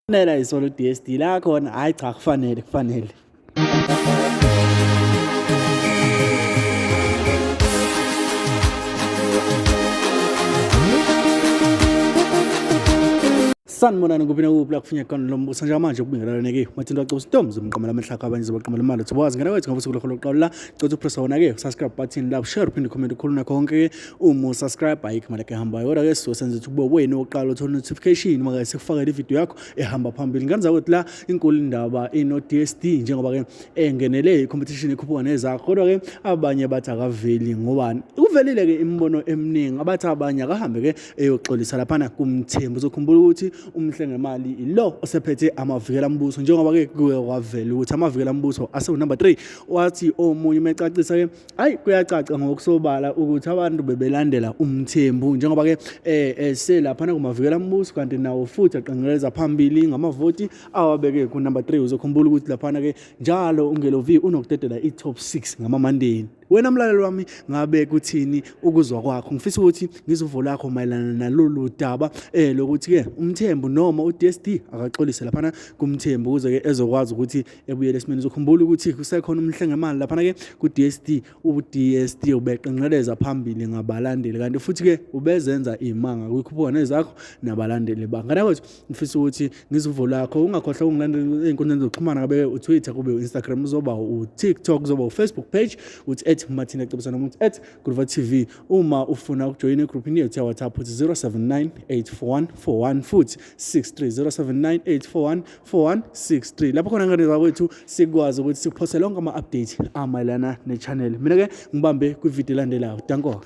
Nela isolo uDsd la khona hayi cha kufanele sanibonani kupina kuphi la kufinya khona lo mbuso njengamanje ukubingelalane-ke mathinto aceba isitombi zomqamela amahlaka abanye zobaqamela imali thobazi ngena kwethu ngobusuku lokho lokuqala la cotha upressa wona-ke subscribe button la share uphinde ucomment ukhulu nakho konke-ke uma usubscribe ayikho imali yakho ehambayo kodwa-ke sizosenza ukuthi kube wena oqala uthole notification maka sekufakela ividiyo yakho ehamba phambili ngenza ukuthi la inkulu indaba ino-DSD njengoba-ke engenele i-competition ekhuphuka nezakho kodwa-ke abanye bathi akaveli ngobani uvelile-ke imibono eminingi abathi abanye akahambe-ke eyoxolisa laphana kumthembu uzokhumbula ukuthi umhlengemali ilo osephethe amavikela mbuso njengoba-ke kuye kwavela ukuthi amavikela mbuso asewu-number 3 wathi omunye umecacisa-ke hayi kuyacaca ngokusobala ukuthi abantu bebelandela umthembu njengoba-ke selaphana kumavikela mbuso kanti nawo futhi aqengeleza phambili ngamavoti awabeke ku-number 3 uzokhumbula ukuthi laphana-ke njalo ungelovi unokudedela i-top 6 ngamamandeni. Wena mlaleli wami ngabe kuthini ukuzwa kwakho ngifisa ukuthi ngizuvo lakho mayelana nalolu daba lokuthi-ke umthembu noma uDSD akaxolise laphana kumthembu ukuze-ke ezokwazi ukuthi ebuyele esimeni uzokhumbula ukuthi kusekhona umhlengemali laphana-ke ku-DSD uDSD ubeqenqeleza phambili ngabalandeli kanti futhi-ke ubezenza imanga kwikhuphuka nezakho nabalandeli bangana kwethu ngifisa ukuthi ngizuvo lakho ungakhohlwa ukungilandela ey'nkundleni zokuxhumana ngabe uTwitter kube u-Instagram uzoba uTikTok uzoba u-Facebook page uthi Martin ecebisa noma uthi @Guluva TV uma ufuna ukujoyina egroupini yethu ya WhatsApp uthi 07984141 futhi 63 0798414163 lapho khona ngane kwethu sikwazi ukuthi sikuphosele lonke ama-update amayelana ne-channel mina-ke ngibambe kwividiyo elandelayo danko.